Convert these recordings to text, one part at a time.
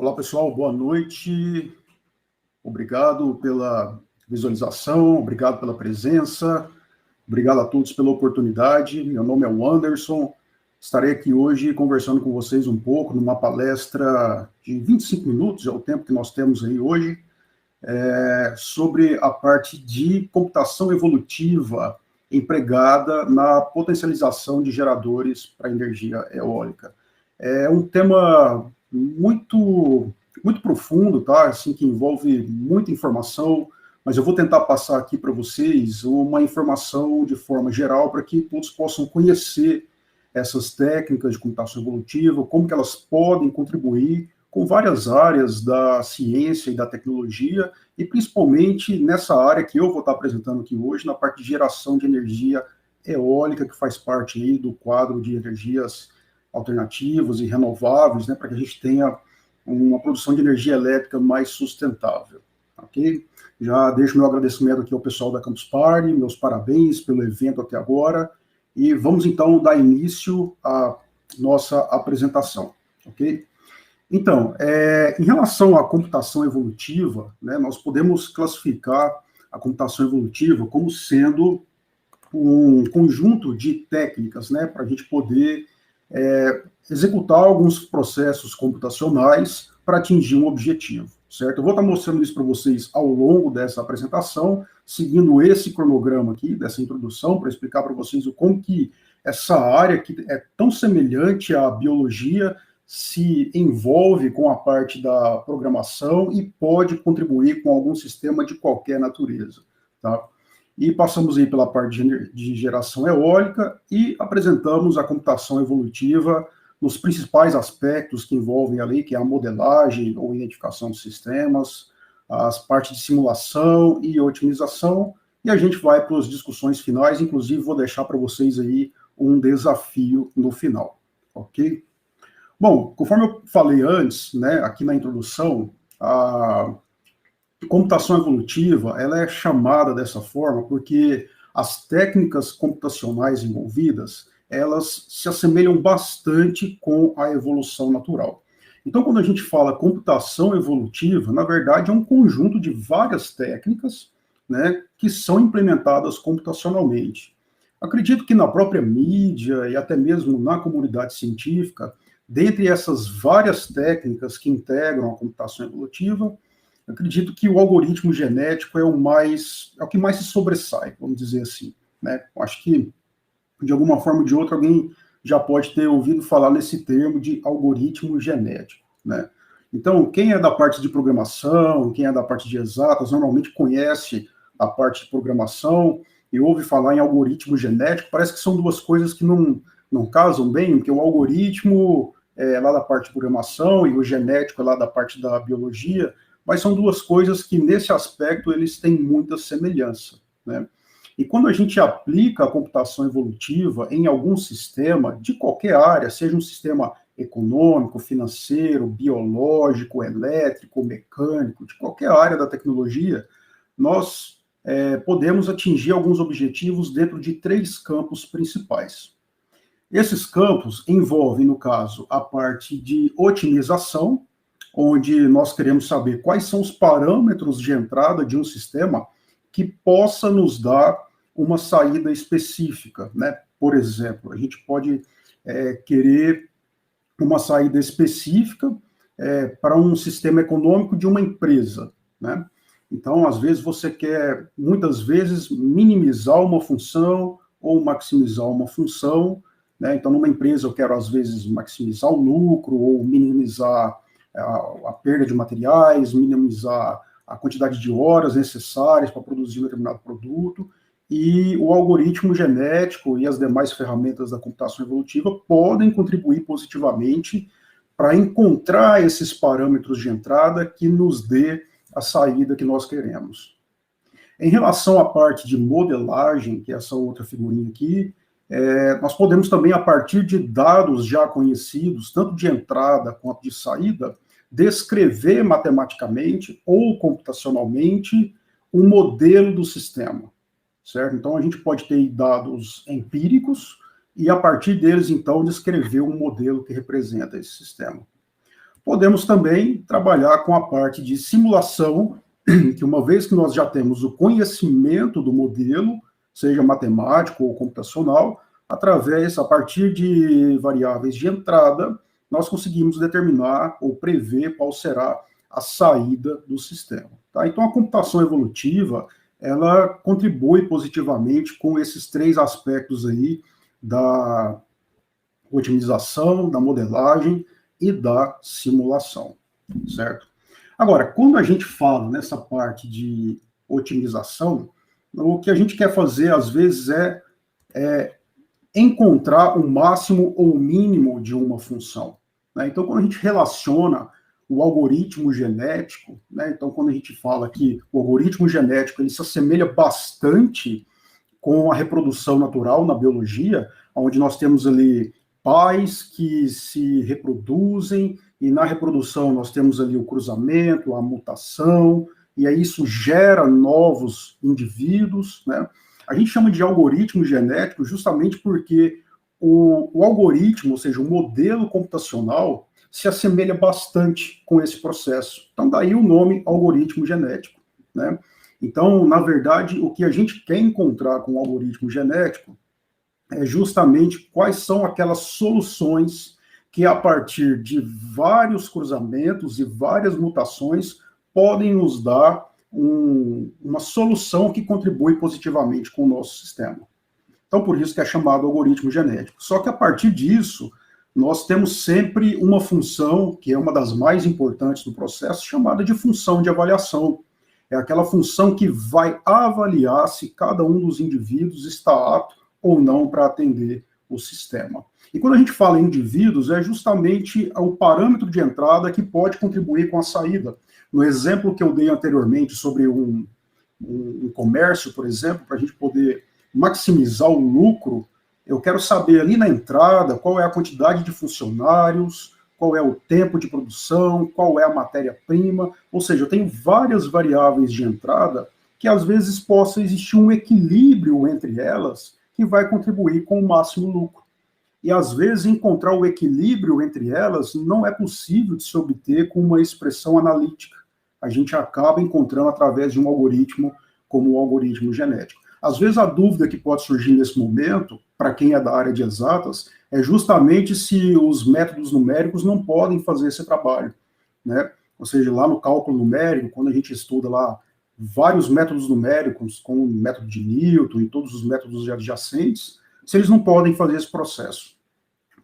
Olá, pessoal, boa noite. Obrigado pela visualização, obrigado pela presença, obrigado a todos pela oportunidade. Meu nome é o Anderson, estarei aqui hoje conversando com vocês um pouco numa palestra de 25 minutos, é o tempo que nós temos aí hoje, sobre a parte de computação evolutiva empregada na potencialização de geradores para energia eólica. É um tema muito profundo, tá? Assim, que envolve muita informação, mas eu vou tentar passar aqui para vocês uma informação de forma geral para que todos possam conhecer essas técnicas de computação evolutiva, como que elas podem contribuir com várias áreas da ciência e da tecnologia, e principalmente nessa área que eu vou estar apresentando aqui hoje, na parte de geração de energia eólica, que faz parte aí do quadro de energias alternativas e renováveis, né, para que a gente tenha uma produção de energia elétrica mais sustentável, ok? Já deixo meu agradecimento aqui ao pessoal da Campus Party, meus parabéns pelo evento até agora, e vamos então dar início à nossa apresentação, ok? Então, em relação à computação evolutiva, né, nós podemos classificar a computação evolutiva como sendo um conjunto de técnicas, né, para a gente poder executar alguns processos computacionais para atingir um objetivo, certo? Eu vou estar mostrando isso para vocês ao longo dessa apresentação, seguindo esse cronograma aqui, dessa introdução, para explicar para vocês como que essa área que é tão semelhante à biologia se envolve com a parte da programação e pode contribuir com algum sistema de qualquer natureza, tá? E passamos aí pela parte de geração eólica e apresentamos a computação evolutiva nos principais aspectos que envolvem ali, que é a modelagem ou identificação de sistemas, as partes de simulação e otimização, e a gente vai para as discussões finais, inclusive vou deixar para vocês aí um desafio no final, ok? Bom, conforme eu falei antes, né, aqui na introdução, a computação evolutiva, ela é chamada dessa forma porque as técnicas computacionais envolvidas, elas se assemelham bastante com a evolução natural. Então, quando a gente fala computação evolutiva, na verdade é um conjunto de várias técnicas, né, que são implementadas computacionalmente. Acredito que na própria mídia e até mesmo na comunidade científica, dentre essas várias técnicas que integram a computação evolutiva, acredito que o algoritmo genético é o que mais se sobressai, vamos dizer assim, né? Acho que, de alguma forma ou de outra, alguém já pode ter ouvido falar nesse termo de algoritmo genético, né? Então, quem é da parte de programação, quem é da parte de exatas, normalmente conhece a parte de programação e ouve falar em algoritmo genético, parece que são duas coisas que não casam bem, porque o algoritmo é lá da parte de programação e o genético é lá da parte da biologia, mas são duas coisas que, nesse aspecto, eles têm muita semelhança, né? E quando a gente aplica a computação evolutiva em algum sistema, de qualquer área, seja um sistema econômico, financeiro, biológico, elétrico, mecânico, de qualquer área da tecnologia, nós podemos atingir alguns objetivos dentro de 3 campos principais. Esses campos envolvem, no caso, a parte de otimização, onde nós queremos saber quais são os parâmetros de entrada de um sistema que possa nos dar uma saída específica, né? Por exemplo, a gente pode querer uma saída específica para um sistema econômico de uma empresa, né? Então, às vezes, você quer, muitas vezes, minimizar uma função ou maximizar uma função, né? Então, numa empresa, eu quero, às vezes, maximizar o lucro ou minimizar a perda de materiais, minimizar a quantidade de horas necessárias para produzir um determinado produto, e o algoritmo genético e as demais ferramentas da computação evolutiva podem contribuir positivamente para encontrar esses parâmetros de entrada que nos dê a saída que nós queremos. Em relação à parte de modelagem, que é essa outra figurinha aqui, nós podemos também, a partir de dados já conhecidos, tanto de entrada quanto de saída, descrever matematicamente ou computacionalmente um modelo do sistema, certo? Então, a gente pode ter dados empíricos e, a partir deles, então, descrever um modelo que representa esse sistema. Podemos também trabalhar com a parte de simulação, que uma vez que nós já temos o conhecimento do modelo, seja matemático ou computacional, a partir de variáveis de entrada, nós conseguimos determinar ou prever qual será a saída do sistema. Tá? Então, a computação evolutiva, ela contribui positivamente com esses três aspectos aí da otimização, da modelagem e da simulação, certo? Agora, quando a gente fala nessa parte de otimização, o que a gente quer fazer, às vezes, é encontrar o máximo ou o mínimo de uma função. Né? Então, quando a gente relaciona o algoritmo genético, né? Então, quando a gente fala que o algoritmo genético ele se assemelha bastante com a reprodução natural na biologia, onde nós temos ali pais que se reproduzem, e na reprodução nós temos ali o cruzamento, a mutação, e aí isso gera novos indivíduos, né? A gente chama de algoritmo genético justamente porque o algoritmo, ou seja, o modelo computacional, se assemelha bastante com esse processo. Então, daí o nome algoritmo genético, né? Então, na verdade, o que a gente quer encontrar com o algoritmo genético é justamente quais são aquelas soluções que, a partir de vários cruzamentos e várias mutações, podem nos dar uma solução que contribui positivamente com o nosso sistema. Então, por isso que é chamado algoritmo genético. Só que, a partir disso, nós temos sempre uma função, que é uma das mais importantes do processo, chamada de função de avaliação. É aquela função que vai avaliar se cada um dos indivíduos está apto ou não para atender o sistema. E quando a gente fala em indivíduos, é justamente o parâmetro de entrada que pode contribuir com a saída. No exemplo que eu dei anteriormente sobre um comércio, por exemplo, para a gente poder maximizar o lucro, eu quero saber ali na entrada qual é a quantidade de funcionários, qual é o tempo de produção, qual é a matéria-prima, ou seja, eu tenho várias variáveis de entrada que às vezes possa existir um equilíbrio entre elas que vai contribuir com o máximo lucro. E às vezes encontrar o equilíbrio entre elas não é possível de se obter com uma expressão analítica. A gente acaba encontrando através de um algoritmo como o algoritmo genético. Às vezes a dúvida que pode surgir nesse momento, para quem é da área de exatas, é justamente se os métodos numéricos não podem fazer esse trabalho, né? Ou seja, lá no cálculo numérico, quando a gente estuda lá vários métodos numéricos, como o método de Newton e todos os métodos adjacentes, se eles não podem fazer esse processo.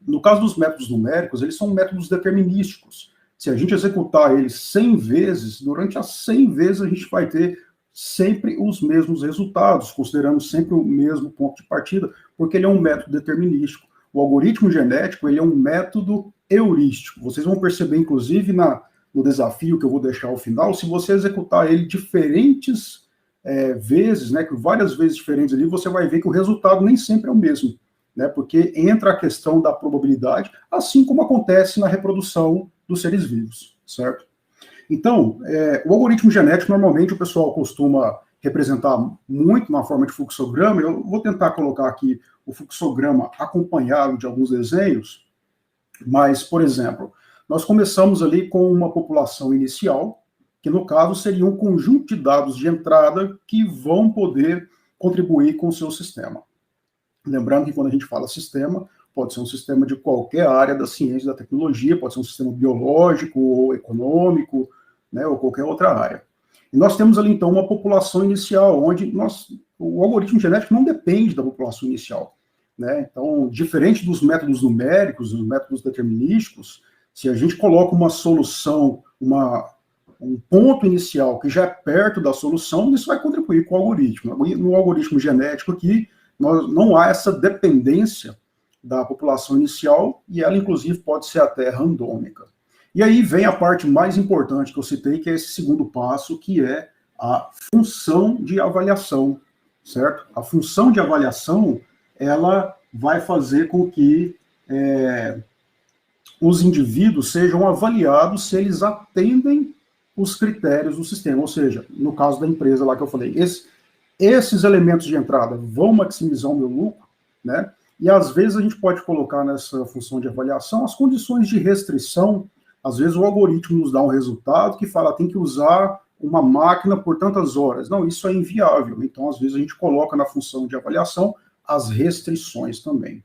No caso dos métodos numéricos, eles são métodos determinísticos. Se a gente executar eles 100 vezes, durante as 100 vezes a gente vai ter sempre os mesmos resultados, considerando sempre o mesmo ponto de partida, porque ele é um método determinístico. O algoritmo genético, ele é um método heurístico. Vocês vão perceber, inclusive, no desafio que eu vou deixar ao final, se você executar ele diferentes vezes, né, várias vezes diferentes ali, você vai ver que o resultado nem sempre é o mesmo, né, porque entra a questão da probabilidade, assim como acontece na reprodução dos seres vivos, certo? Então, o algoritmo genético, normalmente, o pessoal costuma representar muito na forma de fluxograma. Eu vou tentar colocar aqui o fluxograma acompanhado de alguns desenhos, mas, por exemplo, nós começamos ali com uma população inicial, que no caso seria um conjunto de dados de entrada que vão poder contribuir com o seu sistema. Lembrando que quando a gente fala sistema, pode ser um sistema de qualquer área da ciência e da tecnologia, pode ser um sistema biológico ou econômico, né, ou qualquer outra área. E nós temos ali, então, uma população inicial, onde o algoritmo genético não depende da população inicial, né? Então, diferente dos métodos numéricos, dos métodos determinísticos, se a gente coloca uma solução, um ponto inicial que já é perto da solução, isso vai contribuir com o algoritmo. No algoritmo genético aqui, não há essa dependência da população inicial, e ela, inclusive, pode ser até randômica. E aí vem a parte mais importante que eu citei, que é esse segundo passo, que é a função de avaliação, certo? A função de avaliação, ela vai fazer com que os indivíduos sejam avaliados se eles atendem os critérios do sistema, ou seja, no caso da empresa lá que eu falei, esses elementos de entrada vão maximizar o meu lucro, né? E às vezes a gente pode colocar nessa função de avaliação as condições de restrição Às vezes o algoritmo nos dá um resultado que fala, tem que usar uma máquina por tantas horas. Não, isso é inviável. Então, às vezes, a gente coloca na função de avaliação as restrições também.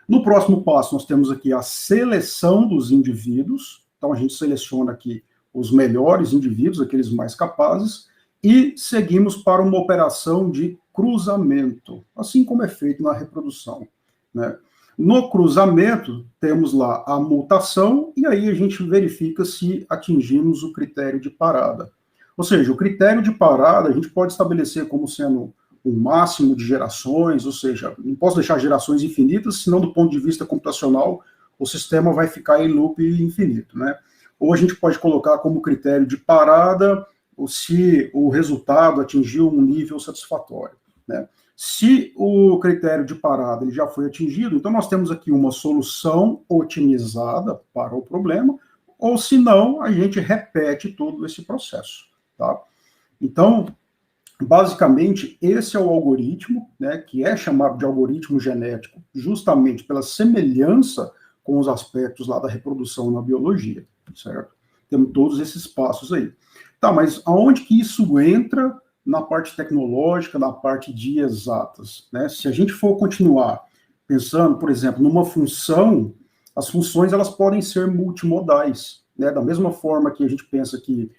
No próximo passo, nós temos aqui a seleção dos indivíduos. Então, a gente seleciona aqui os melhores indivíduos, aqueles mais capazes, e seguimos para uma operação de cruzamento, assim como é feito na reprodução, né? No cruzamento, temos lá a mutação, e aí a gente verifica se atingimos o critério de parada. Ou seja, o critério de parada a gente pode estabelecer como sendo o máximo de gerações, ou seja, não posso deixar gerações infinitas, senão do ponto de vista computacional o sistema vai ficar em loop infinito, né? Ou a gente pode colocar como critério de parada se o resultado atingiu um nível satisfatório, né? Se o critério de parada ele já foi atingido, então nós temos aqui uma solução otimizada para o problema, ou se não, a gente repete todo esse processo, tá? Então, basicamente, esse é o algoritmo, né, que é chamado de algoritmo genético, justamente pela semelhança com os aspectos lá da reprodução na biologia, certo? Temos todos esses passos aí. Tá, mas aonde que isso entra na parte tecnológica, na parte de exatas, né? Se a gente for continuar pensando, por exemplo, numa função, as funções elas podem ser multimodais, né? Da mesma forma que a gente pensa que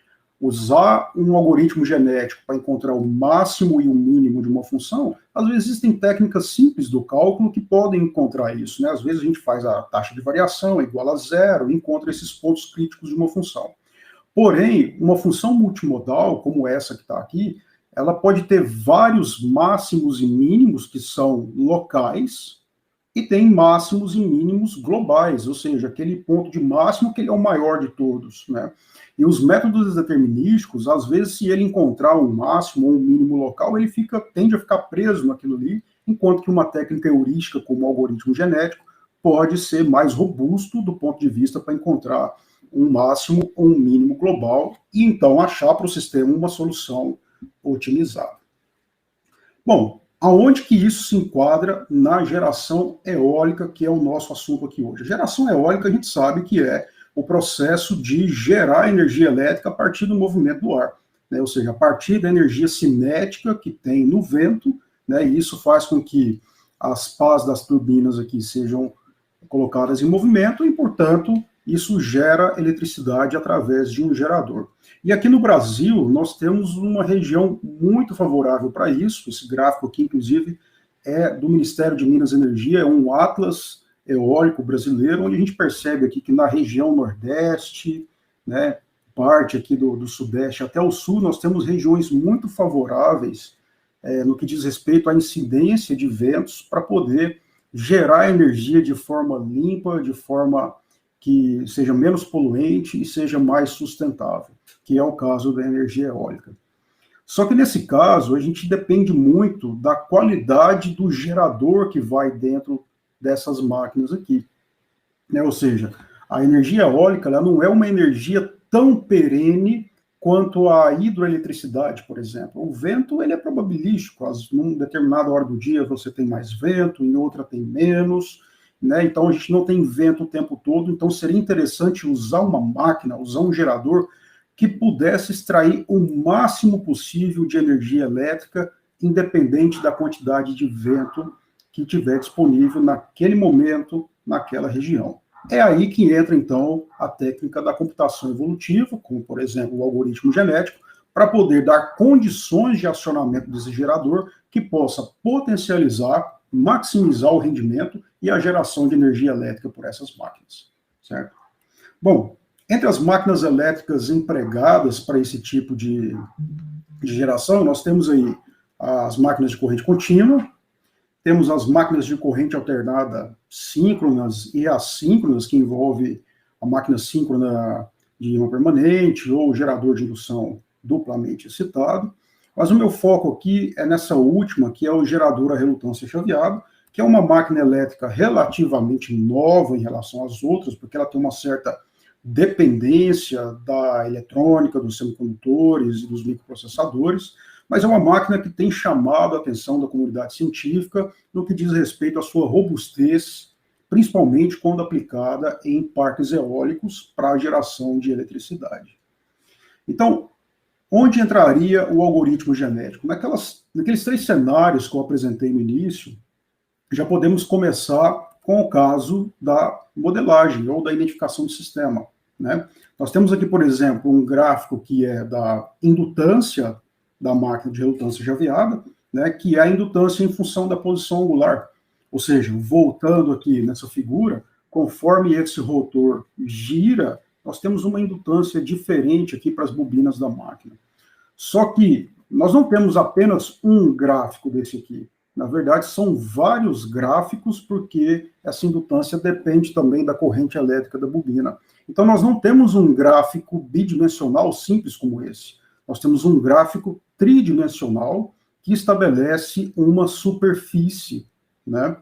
usar um algoritmo genético para encontrar o máximo e o mínimo de uma função, às vezes existem técnicas simples do cálculo que podem encontrar isso, né? Às vezes a gente faz a taxa de variação igual a zero e encontra esses pontos críticos de uma função. Porém, uma função multimodal, como essa que está aqui, ela pode ter vários máximos e mínimos que são locais e tem máximos e mínimos globais, ou seja, aquele ponto de máximo que ele é o maior de todos, né? E os métodos determinísticos, às vezes, se ele encontrar um máximo ou um mínimo local, ele tende a ficar preso naquilo ali, enquanto que uma técnica heurística, como o algoritmo genético, pode ser mais robusto do ponto de vista para encontrar um máximo ou um mínimo global e então achar para o sistema uma solução otimizada. Bom, aonde que isso se enquadra na geração eólica, que é o nosso assunto aqui hoje? A geração eólica a gente sabe que é o processo de gerar energia elétrica a partir do movimento do ar, né? Ou seja, a partir da energia cinética que tem no vento, né? E isso faz com que as pás das turbinas aqui sejam colocadas em movimento e, portanto, isso gera eletricidade através de um gerador. E aqui no Brasil, nós temos uma região muito favorável para isso. Esse gráfico aqui, inclusive, é do Ministério de Minas e Energia, é um atlas eólico brasileiro, onde a gente percebe aqui que na região Nordeste, né, parte aqui do Sudeste até o Sul, nós temos regiões muito favoráveis no que diz respeito à incidência de ventos para poder gerar energia de forma limpa, de forma que seja menos poluente e seja mais sustentável, que é o caso da energia eólica. Só que nesse caso, a gente depende muito da qualidade do gerador que vai dentro dessas máquinas aqui, né? Ou seja, a energia eólica ela não é uma energia tão perene quanto a hidroeletricidade, por exemplo. O vento ele é probabilístico, num determinada hora do dia você tem mais vento, em outra tem menos, né? Então a gente não tem vento o tempo todo, então seria interessante usar uma máquina, usar um gerador que pudesse extrair o máximo possível de energia elétrica, independente da quantidade de vento que tiver disponível naquele momento, naquela região. É aí que entra, então, a técnica da computação evolutiva, como, por exemplo, o algoritmo genético, para poder dar condições de acionamento desse gerador que possa potencializar, maximizar o rendimento e a geração de energia elétrica por essas máquinas, certo? Bom, entre as máquinas elétricas empregadas para esse tipo de geração, nós temos aí as máquinas de corrente contínua, temos as máquinas de corrente alternada síncronas e assíncronas, que envolve a máquina síncrona de ímã permanente ou gerador de indução duplamente excitado. Mas o meu foco aqui é nessa última, que é o gerador a relutância chaveado, que é uma máquina elétrica relativamente nova em relação às outras, porque ela tem uma certa dependência da eletrônica, dos semicondutores e dos microprocessadores, mas é uma máquina que tem chamado a atenção da comunidade científica no que diz respeito à sua robustez, principalmente quando aplicada em parques eólicos para a geração de eletricidade. Então, onde entraria o algoritmo genético? Naqueles 3 cenários que eu apresentei no início, já podemos começar com o caso da modelagem ou da identificação do sistema, né? Nós temos aqui, por exemplo, um gráfico que é da indutância da máquina de relutância chaveada, né, que é a indutância em função da posição angular. Ou seja, voltando aqui nessa figura, conforme esse rotor gira, nós temos uma indutância diferente aqui para as bobinas da máquina. Só que nós não temos apenas um gráfico desse aqui. Na verdade, são vários gráficos, porque essa indutância depende também da corrente elétrica da bobina. Então, nós não temos um gráfico bidimensional simples como esse. Nós temos um gráfico tridimensional que estabelece uma superfície, né?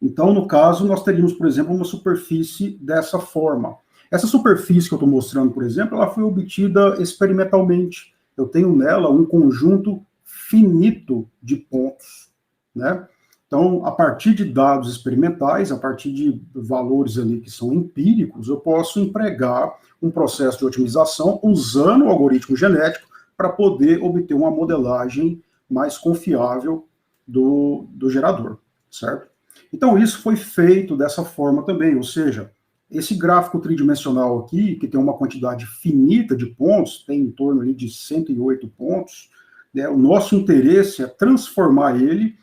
Então, no caso, nós teríamos, por exemplo, uma superfície dessa forma. Essa superfície que eu estou mostrando, por exemplo, ela foi obtida experimentalmente. Eu tenho nela um conjunto finito de pontos, né? Então, a partir de dados experimentais, a partir de valores ali que são empíricos, eu posso empregar um processo de otimização usando o algoritmo genético para poder obter uma modelagem mais confiável do gerador, certo? Então, isso foi feito dessa forma também, ou seja, esse gráfico tridimensional aqui, que tem uma quantidade finita de pontos, tem em torno ali de 108 pontos, né, o nosso interesse é transformar ele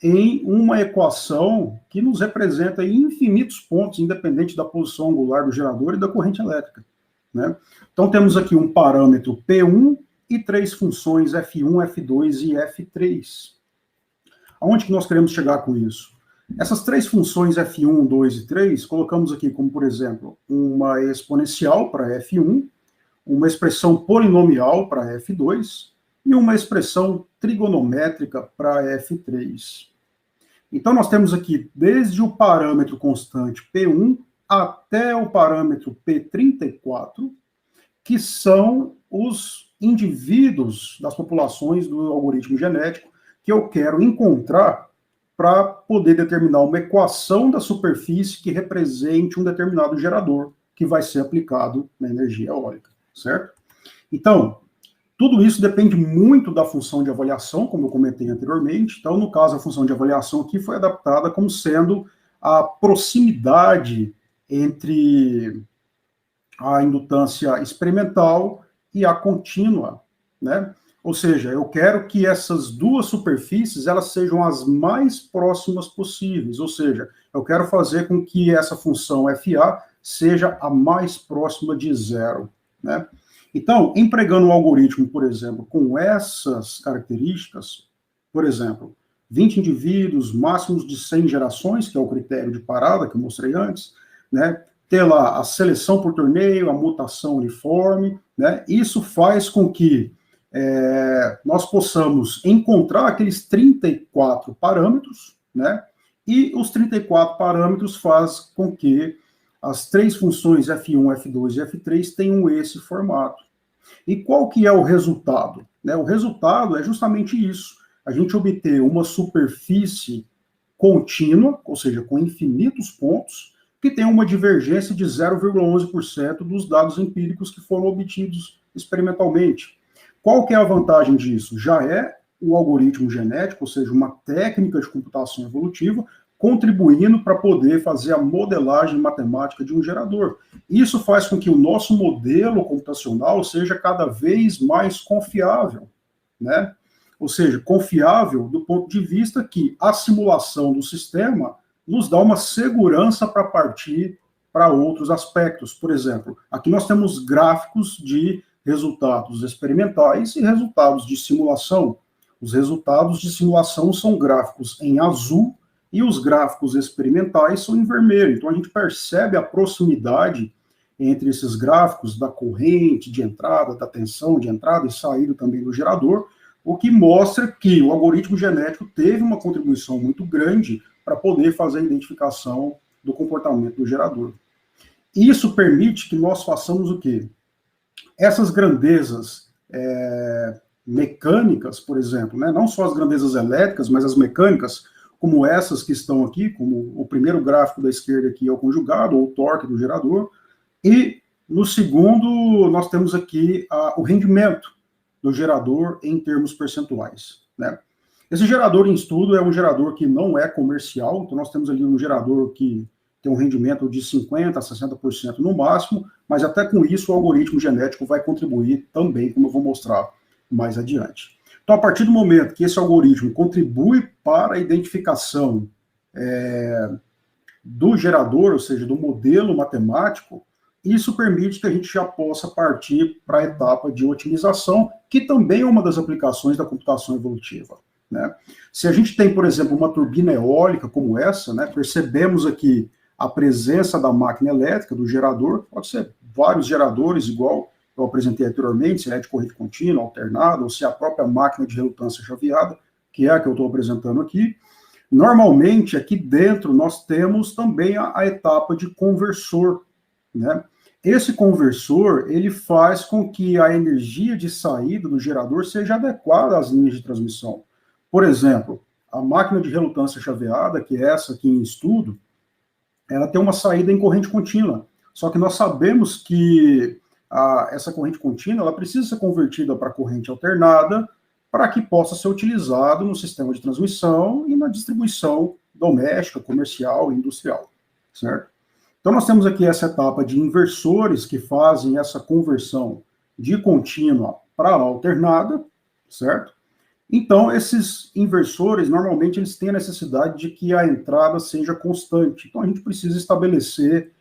em uma equação que nos representa infinitos pontos, independente da posição angular do gerador e da corrente elétrica, né? Então, temos aqui um parâmetro P1 e 3 funções F1, F2 e F3. Aonde que nós queremos chegar com isso? Essas 3 funções F1, 2 e 3, colocamos aqui como, por exemplo, uma exponencial para F1, uma expressão polinomial para F2 e uma expressão trigonométrica para F3. Então, nós temos aqui desde o parâmetro constante P1 até o parâmetro P34, que são os indivíduos das populações do algoritmo genético que eu quero encontrar para poder determinar uma equação da superfície que represente um determinado gerador que vai ser aplicado na energia eólica, certo? Então, tudo isso depende muito da função de avaliação, como eu comentei anteriormente. Então, no caso, a função de avaliação aqui foi adaptada como sendo a proximidade entre a indutância experimental e a contínua, né? Ou seja, eu quero que essas duas superfícies elas sejam as mais próximas possíveis, ou seja, eu quero fazer com que essa função FA seja a mais próxima de zero, né? Então, empregando um algoritmo, por exemplo, com essas características, por exemplo, 20 indivíduos, máximos de 100 gerações, que é o critério de parada que eu mostrei antes, né? Ter lá a seleção por torneio, a mutação uniforme, né? Isso faz com que nós possamos encontrar aqueles 34 parâmetros, né? E os 34 parâmetros faz com que as 3 funções F1, F2 e F3 tenham esse formato. E qual que é o resultado? Né? O resultado é justamente isso, a gente obter uma superfície contínua, ou seja, com infinitos pontos, que tem uma divergência de 0,11% dos dados empíricos que foram obtidos experimentalmente. Qual que é a vantagem disso? Já é o algoritmo genético, ou seja, uma técnica de computação evolutiva, contribuindo para poder fazer a modelagem matemática de um gerador. Isso faz com que o nosso modelo computacional seja cada vez mais confiável, né? Ou seja, confiável do ponto de vista que a simulação do sistema nos dá uma segurança para partir para outros aspectos. Por exemplo, aqui nós temos gráficos de resultados experimentais e resultados de simulação. Os resultados de simulação são gráficos em azul e os gráficos experimentais são em vermelho. Então, a gente percebe a proximidade entre esses gráficos da corrente de entrada, da tensão de entrada e saída também do gerador, o que mostra que o algoritmo genético teve uma contribuição muito grande para poder fazer a identificação do comportamento do gerador. Isso permite que nós façamos o quê? Essas grandezas mecânicas, por exemplo, né? Não só as grandezas elétricas, mas as mecânicas, como essas que estão aqui, como o primeiro gráfico da esquerda aqui é o conjugado, ou o torque do gerador, e no segundo nós temos aqui o rendimento do gerador em termos percentuais, né? Esse gerador em estudo é um gerador que não é comercial, então nós temos ali um gerador que tem um rendimento de 50% a 60% no máximo, mas até com isso o algoritmo genético vai contribuir também, como eu vou mostrar mais adiante. Então, a partir do momento que esse algoritmo contribui para a identificação do gerador, ou seja, do modelo matemático, isso permite que a gente já possa partir para a etapa de otimização, que também é uma das aplicações da computação evolutiva, né? Se a gente tem, por exemplo, uma turbina eólica como essa, né, percebemos aqui a presença da máquina elétrica, do gerador, pode ser vários geradores, igual eu apresentei anteriormente, se é de corrente contínua, alternada, ou se é a própria máquina de relutância chaveada, que é a que eu estou apresentando aqui. Normalmente, aqui dentro, nós temos também a etapa de conversor, né? Esse conversor, ele faz com que a energia de saída do gerador seja adequada às linhas de transmissão. Por exemplo, a máquina de relutância chaveada, que é essa aqui em estudo, ela tem uma saída em corrente contínua. Só que nós sabemos que essa corrente contínua ela precisa ser convertida para corrente alternada para que possa ser utilizado no sistema de transmissão e na distribuição doméstica, comercial e industrial, certo? Então, nós temos aqui essa etapa de inversores que fazem essa conversão de contínua para alternada, certo? Então, esses inversores, normalmente, eles têm a necessidade de que a entrada seja constante. Então, a gente precisa estabelecer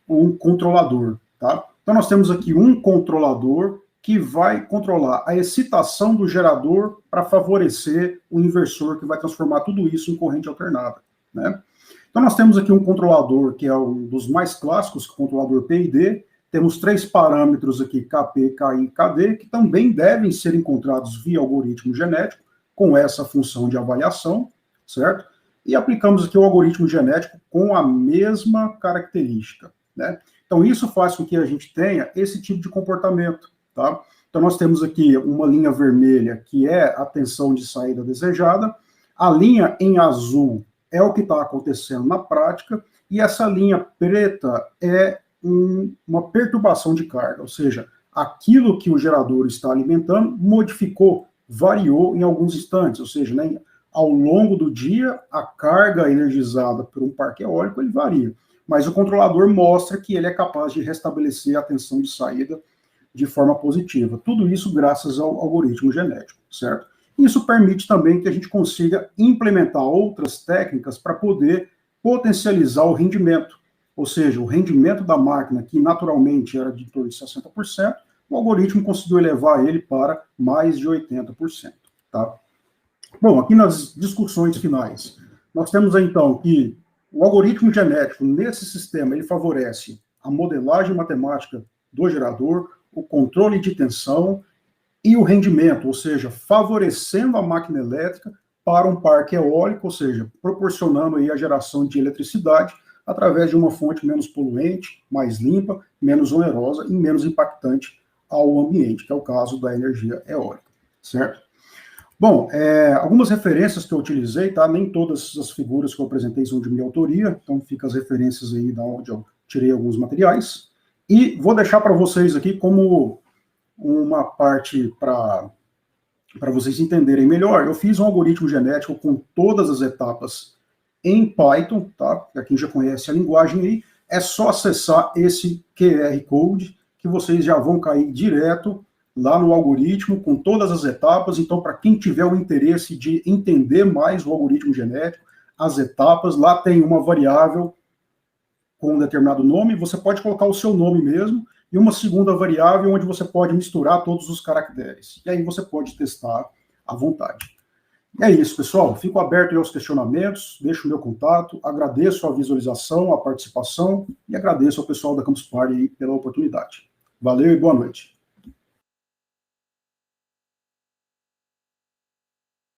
um controlador, tá? Então, nós temos aqui um controlador que vai controlar a excitação do gerador para favorecer o inversor, que vai transformar tudo isso em corrente alternada, né? Então, nós temos aqui um controlador que é um dos mais clássicos, o controlador PID. Temos 3 parâmetros aqui, KP, KI e KD, que também devem ser encontrados via algoritmo genético, com essa função de avaliação, certo? E aplicamos aqui o algoritmo genético com a mesma característica, né? Então, isso faz com que a gente tenha esse tipo de comportamento, tá? Então, nós temos aqui uma linha vermelha, que é a tensão de saída desejada. A linha em azul é o que está acontecendo na prática, e essa linha preta é uma perturbação de carga, ou seja, aquilo que o gerador está alimentando modificou, variou em alguns instantes, ou seja, né, ao longo do dia, a carga energizada por um parque eólico ele varia, mas o controlador mostra que ele é capaz de restabelecer a tensão de saída de forma positiva. Tudo isso graças ao algoritmo genético, certo? Isso permite também que a gente consiga implementar outras técnicas para poder potencializar o rendimento. Ou seja, o rendimento da máquina, que naturalmente era de torno de 60%, o algoritmo conseguiu elevar ele para mais de 80%. Tá? Bom, aqui nas discussões finais, nós temos então que o algoritmo genético, nesse sistema, ele favorece a modelagem matemática do gerador, o controle de tensão e o rendimento, ou seja, favorecendo a máquina elétrica para um parque eólico, ou seja, proporcionando aí a geração de eletricidade através de uma fonte menos poluente, mais limpa, menos onerosa e menos impactante ao ambiente, que é o caso da energia eólica, certo? Bom, algumas referências que eu utilizei, tá? Nem todas as figuras que eu apresentei são de minha autoria, então fica as referências aí da onde eu tirei alguns materiais, e vou deixar para vocês aqui como uma parte para vocês entenderem melhor. Eu fiz um algoritmo genético com todas as etapas em Python, tá? Para quem já conhece a linguagem aí, é só acessar esse QR Code que vocês já vão cair direto lá no algoritmo com todas as etapas. Então, para quem tiver o interesse de entender mais o algoritmo genético, as etapas, lá tem uma variável com um determinado nome, você pode colocar o seu nome mesmo, e uma segunda variável onde você pode misturar todos os caracteres. E aí você pode testar à vontade. E é isso, pessoal. Fico aberto aos questionamentos, deixo o meu contato, agradeço a visualização, a participação, e agradeço ao pessoal da Campus Party aí pela oportunidade. Valeu e boa noite.